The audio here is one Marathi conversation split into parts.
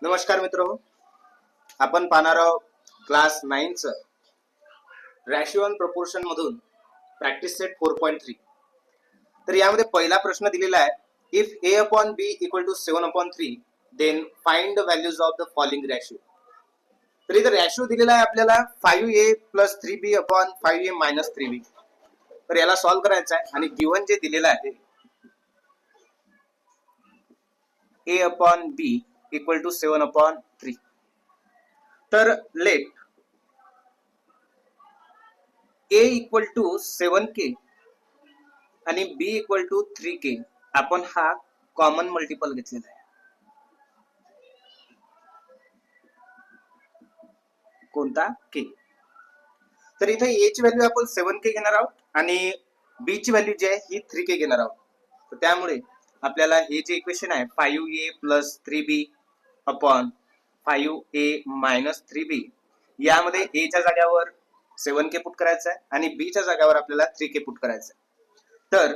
नमस्कार मित्रांनो, आपण पाहणार आहोत क्लास 9 रेशिओ अँड प्रपोर्शन मधून प्रॅक्टिस सेट 4.3. तर यामध्ये पहिला प्रश्न दिलेला आहे, if a upon b equal to 7/3 then find the values of the following ratio. तर इथे रेशिओ दिलेला आहे आपल्याला 5a plus 3b upon 5a minus 3b. तर याला सॉल्व्ह करायचं आहे आणि गिवन जे दिलेलं आहे a upon b equal to 7/3. तर late a equal to 7k आणि b equal to 3k आपण हा कॉमन मल्टिपल घेतलेला आहे. कोणता? k. तर इथे a ची व्हॅल्यू आपण 7k घेणार आहोत आणि b ची व्हॅल्यू जी आहे ही 3k घेणार आहोत. तर त्यामुळे आपल्याला हे जे इक्वेशन आहे 5a plus 3b upon 5a minus 3b यामध्ये a च्या जागेवर 7k पुट करायचं आहे आणि b च्या जागेवर आपल्याला 3k पुट करायचं आहे. तर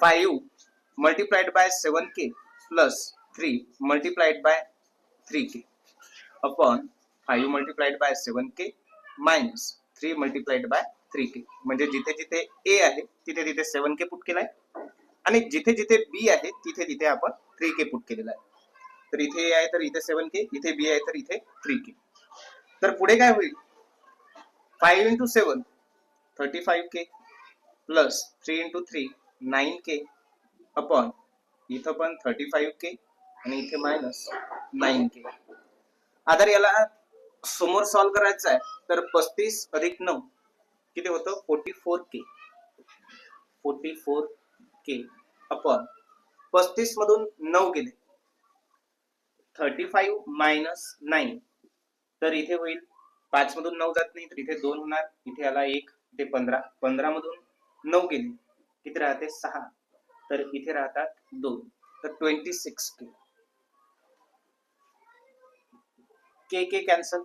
5 multiplied by 7k plus 3 multiplied by 3k upon 5 multiplied by 7k minus 3 multiplied by 3k. म्हणजे जिथे जिथे a आहे तिथे तिथे 7k पुट केलाय आणि जिथे जिथे b आहे तिथे तिथे आपण 3k पुट केलेला आहे. तर इथे a आहे तर इथे 7k, इथे b आहे तर इथे 3k. तर पुढे काय होईल? 5 into 7 35k plus 3 into 3 9k upon इथं पण 35k आणि इथे मायनस 9k. आता याला समोर सॉल्व्ह करायचं आहे तर 35 अधिक 9 किती होतं? 44k. 44k अपॉन 35 मधून 9 गेले 35 मायनस 9. तर इथे होईल 5 मधून 9 जात नाही तर इथे 2 होणार, इथे आला 1 ते 15, 15 मधून 9 गेले किती राहते? 6. तर इथे राहतात 2, तर 26k. के कॅन्सल,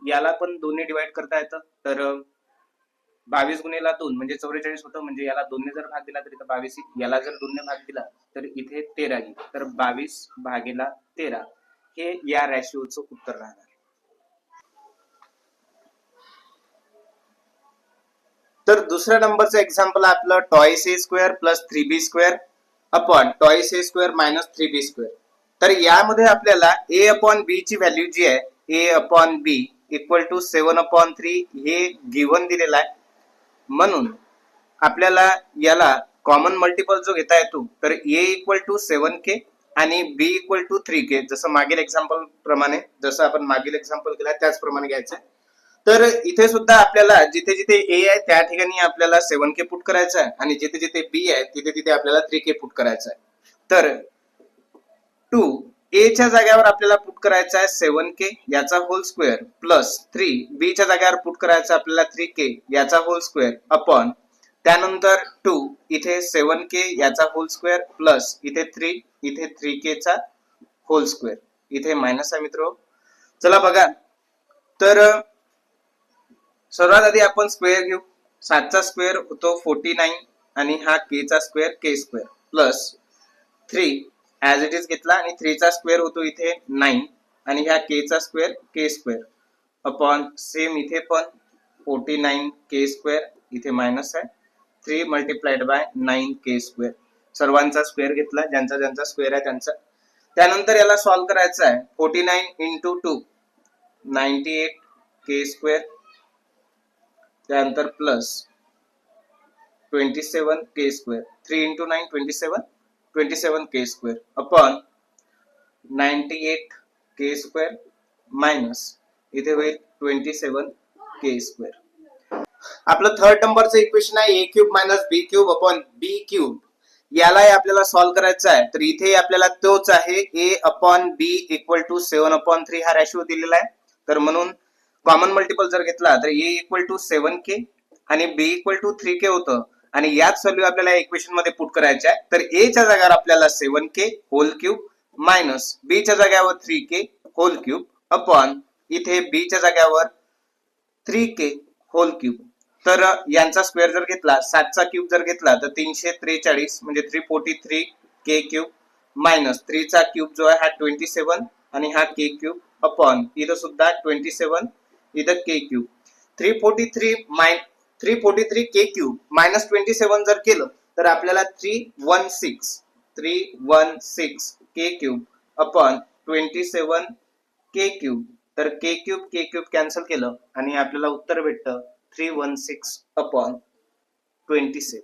याला पण 2 ने डिवाइड करता येतं. तर 22 गुणिले 2 म्हणजे 44 होतं. म्हणजे याला 2 ने जर भाग दिला तर इथं 22 येईल, याला जर 2 ने भाग दिला तर इथे 13 येईल. तर 22 भागीला 13 हे या रेशिओचं उत्तर राहणार. तर दुसऱ्या नंबरचं एक्झाम्पल आपलं twice a square plus 3b square upon twice a square minus 3b square. तर यामध्ये आपल्याला a अपॉन b ची व्हॅल्यू जी आहे a upon b equal to 7/3 हे गिवन दिलेला आहे. म्हणून आपल्याला याला कॉमन मल्टिपल जो घेता येतो तर a इक्वल टू 7k आणि b इक्वल टू 3k. जसं मागील एक्झाम्पल प्रमाणे, जसं आपण मागील एक्झाम्पल केला त्याचप्रमाणे घ्यायचं. तर इथे सुद्धा आपल्याला जिथे जिथे a आहे त्या ठिकाणी आपल्याला 7k पुट करायचं आहे आणि जिथे जिथे b आहे तिथे तिथे आपल्याला 3k पुट करायचं आहे. तर 2 a च्या जागेवर आपल्याला पुट करायचा आहे 7k याचा होल स्क्वेअर प्लस 3 b च्या जागेवर पुट करायचा आपल्याला 3k याचा होल स्क्वेअर अपॉन त्यानंतर 2 इथे 7k याचा होल स्क्वेअर प्लस इथे 3 इथे 3k चा होल स्क्वेअर. इथे मायनस आहे मित्र. चला बघा, तर सर्वात आधी आपण स्क्वेअर घेऊ. 7 चा स्क्वेअर होतो 49 आणि हा k चा square k square plus 3 as it is घेतला आणि 3 चा स्क्वेअर होतो इथे 9 आणि ह्या k चा square k square upon same इथे पण 49 k स्क्वेअर, इथे मायनस आहे 3 मल्टिप्लाइड बाय 9 k स्क्वेअर. सर्वांचा स्क्वेअर घेतला, ज्यांचा ज्यांचा स्क्वेअर आहे त्यांचा. त्यानंतर याला सॉल्व्ह करायचं आहे 49 into 2 98 k स्क्वेअर, त्यानंतर plus 27 k square, 3 into 9 27 k square upon 98 k square minus इथे होईल 27 k स्क्वेअर. आपलं थर्ड नंबरचं इक्वेशन आहे a cube minus b cube upon b cube. याला आपल्याला सॉल्व्ह करायचं आहे. तर इथे आपल्याला तोच आहे a upon b equal to 7/3 हा रेशिओ दिलेला आहे. तर म्हणून कॉमन मल्टिपल जर घेतला तर a इक्वल टू 7k आणि b इक्वल टू 3k होतं आणि याच व्हॅल्यू आपल्याला इक्वेशन मध्ये पुट करायच्या आहे. तर a च्या जागेवर आपल्याला 7k hole cube minus b च्या जागेवर 3k होल क्यूब अपॉन इथे b च्या जागेवर 3k होल क्यूब. तर यांचा स्क्वेअर जर घेतला, 7 चा क्यूब जर घेतला तर 343 म्हणजे 343 k क्यूब मायनस 3 चा क्यूब जो आहे हा 27 आणि हा के क्यूब अपॉन इथं सुद्धा 27 इथं के क्यूब 343 के क्यूब मायनस 27 जर केलं तर आपल्याला 316 के क्यूब अपॉन 27 के क्यूब. तर के क्यूब कॅन्सल केलं आणि आपल्याला उत्तर भेटतं 316 अपॉन 27.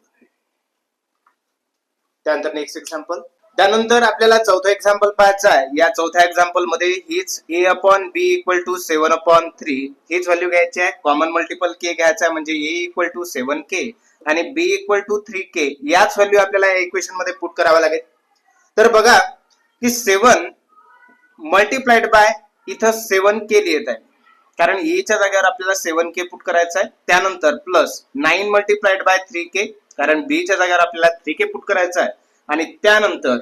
त्यानंतर नेक्स्ट एक्झाम्पल. त्यानंतर आपल्याला चौथा एक्झाम्पल पाहायचा आहे. या चौथ्या एक्झाम्पल मध्ये हीच a upon b equal to 7 upon 3 हीच व्हॅल्यू घ्यायची आहे. कॉमन मल्टिपल k घ्यायचा आहे म्हणजे a इक्वल टू 7k आणि b इक्वल टू 3k याच व्हॅल्यू आपल्याला या इक्वेशन मध्ये पुट करावा लागेल. तर बघा की 7 मल्टिप्लाइड बाय इथं 7k लिहित आहे कारण a च्या जागेवर आपल्याला 7k पुट करायचा आहे. त्यानंतर प्लस 9 मल्टिप्लाइड बाय 3k कारण b च्या जागेवर आपल्याला 3k पुट करायचा आहे आणि त्यानंतर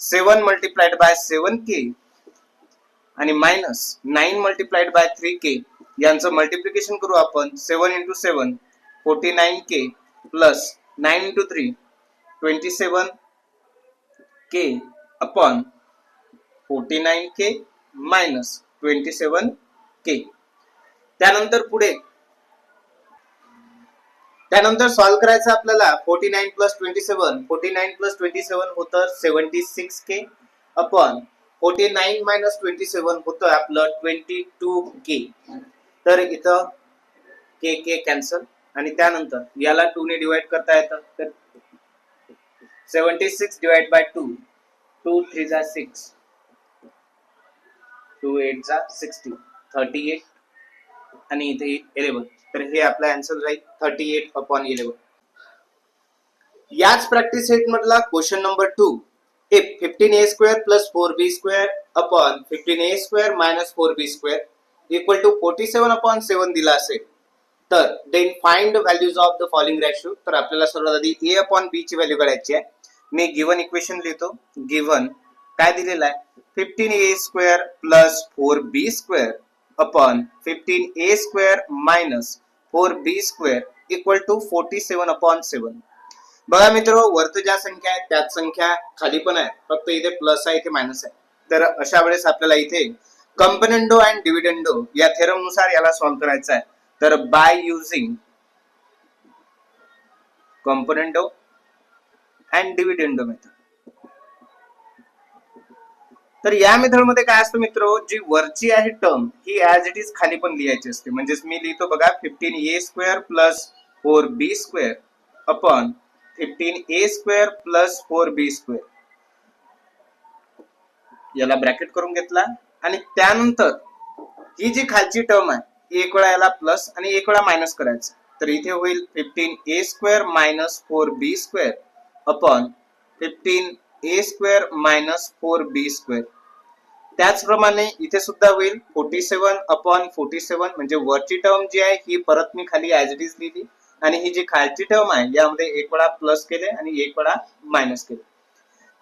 7 मल्टिप्लाइड बाय 7k आणि मायनस 9 मल्टिप्लाइड बाय 3k यांचं मल्टिप्लिकेशन करू आपण. 7 into 7 49k plus 9 into 3 27k upon 49k minus 27k. त्यानंतर सॉल्व करायचं आपल्याला. 49 प्लस 27 होतं 76k अपॉन 49 मायनस 27 होतं आपलं 22k. तर इथं k कॅन्सल आणि त्यानंतर याला 2 ने डिवाइड करता येतं. तर 76 डिवाइड बाय 2 2 3 जा 6 2 8 जा 60 38 आणि इथे 11. तर हे आपला आन्सर राहील 38 अपॉन 11. याच प्रॅक्टिस सेट मधला question number 2. If 15a square plus 4b square upon 15a square minus 4b square equal to 47 upon 7 दिला असेल तर then find values of the following ratio. तर आपल्याला सर्वात आधी a अपॉन b ची व्हॅल्यू काढायची आहे. मी गिव्हन इक्वेशन लिहितो. गिव्हन काय दिलेलं आहे 15a square plus 4b square upon 15a square minus 4b square equal to 47 upon 7. बघा मित्र वरती ज्या संख्या आहेत त्याच संख्या खाली पण आहे फक्त इथे प्लस आहे इथे मायनस आहे. तर अशा वेळेस आपल्याला इथे कंपोनेंडो अँड डिव्हिडंडो या थेरम नुसार याला सॉल्व्ह करायचं आहे. तर by using componendo and dividendo method. तर या मेथड मध्ये काय असतं मित्र जी वरची आहे term he as it is खाली पण लिहायची असते. म्हणजेच मी लिहितो बघा 15a square plus 4b square upon 15a square plus 4b square याला ब्रॅकेट करून घेतला आणि त्यानंतर ही जी खालची टर्म आहे एक वेळा याला प्लस आणि एक वेळा मायनस करायचं. तर इथे होईल 15a square minus 4b square upon 15a square minus 4b square. त्याचप्रमाणे इथे सुद्धा होईल 47 अपॉन 47 म्हणजे वरची टर्म जी आहे ही परत मी खाली ऍज इट इज लिहिली आणि ही जी खालची टर्म आहे यामध्ये एक वेळा प्लस केले आणि एक वेळा मायनस केले.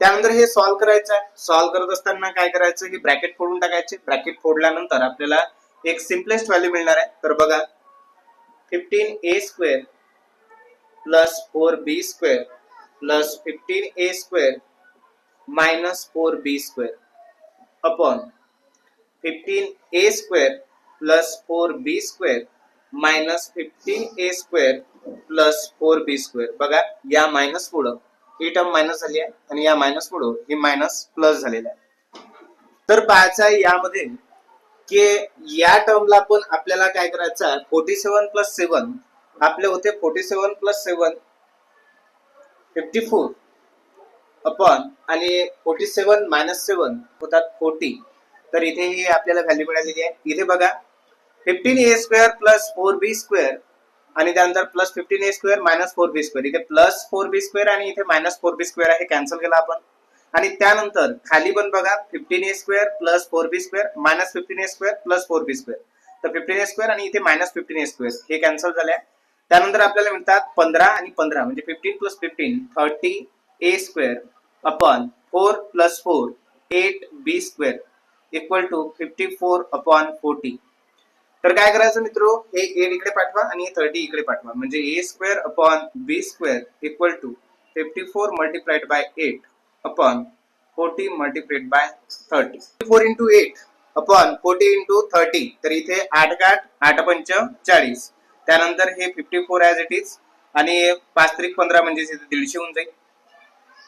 त्यानंतर हे सॉल्व्ह करायचं आहे. सॉल्व्ह करत असताना काय करायचं ही ब्रॅकेट फोडून टाकायचे. ब्रॅकेट फोडल्यानंतर आपल्याला एक सिम्पलेस्ट व्हॅल्यू मिळणार आहे. तर बघा 15a square plus 4b square plus 15a square minus 4b square upon 15a square plus 4b square minus 15a square plus 4b square. बघा या मायनस पुढं ही टर्म मायनस झाली आहे आणि या मायनस पुढं ही मायनस प्लस झालेला आहे. तर पाहायचं आहे यामध्ये की या टर्मला पण आपल्याला काय करायचं आहे 47 प्लस 7 आपले होते 47 प्लस 7 54 अपॉन आणि 47 मायनस 7 होतात 40. तर इथे ही आपल्याला व्हॅल्यू मिळालेली आहे. इथे बघा 15a square plus 4b square आणि त्यानंतर plus 15a square minus 4b square. इथे प्लस 4b स्क्वेअर आणि इथे मायनस 4b स्क्वेअर आहे कॅन्सल केला आपण. आणि त्यानंतर खाली पण बघा 15a square plus 4b square minus 15a square plus 4b square. तर 15a स्क्वेअर आणि इथे मायनस 15a स्क्वेअर हे कॅन्सल झाले. त्यानंतर आपल्याला मिळतात 15 आणि 15 म्हणजे 15 plus 15 30a square upon 4 plus 4 8b square equal to 54 upon 40. तर काय करायचं मित्रो हे 8 इकडे पाठवा आणि 30 इकडे पाठवा म्हणजे a square upon b square equal to 54 multiplied by 8 upon 40 multiplied by 30. Into 8 upon 40 into 30. तर इथे 8 8 8 पंच 40. त्यानंतर हे 54 ॲज इट इज आणि 5 त्रिक 15 म्हणजे इथे 150 होऊन जाईल.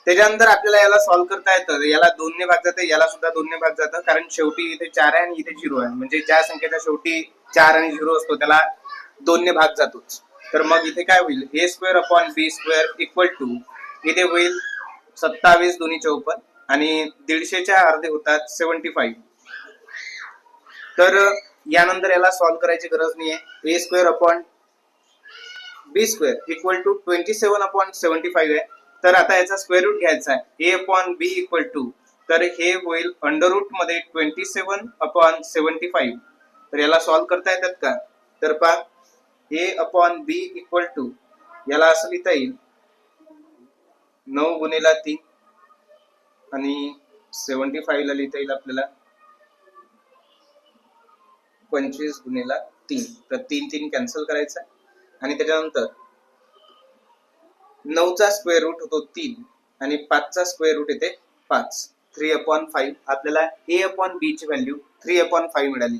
त्याच्यानंतर आपल्याला याला सॉल्व्ह करता येतं. याला 2 ने भाग जातं, याला सुद्धा 2 ने भाग जातं, कारण शेवटी इथे 4 आहे आणि इथे 0 आहे. म्हणजे ज्या संख्येचा शेवटी 4 आणि 0 असतो त्याला 2 ने भाग जातोच. तर मग इथे काय होईल, a square upon b square equal to इथे होईल 27 दोन्ही 54 आणि 150च्या अर्धे होतात 75. तर यानंतर याला सॉल्व्ह करायची गरज नाहीये. A square upon b square equal to 27 upon 75 आहे. तर आता याचा स्क्वेअर रूट घ्यायचा आहे. A upon b equal to, तर हे होईल अंडर रूट मध्ये 27 अपॉन 75. तर याला सॉल्व्ह करता येतात का? तर पहा, ए अपॉन बी इक्वल टू याला असं लिहिता येईल 9 गुणिला 3 आणि 75 ला लिहिता येईल आपल्याला 25 गुणिला 3. तर 3 3 कॅन्सल करायचा आणि त्याच्यानंतर 9चा स्क्वेअर रूट होतो 3 आणि 5चा स्क्वेअर रूट येते 5. 3 अपॉन 5. आपल्याला ए अपॉन बी ची व्हॅल्यू 3 अपॉन 5 मिळाली.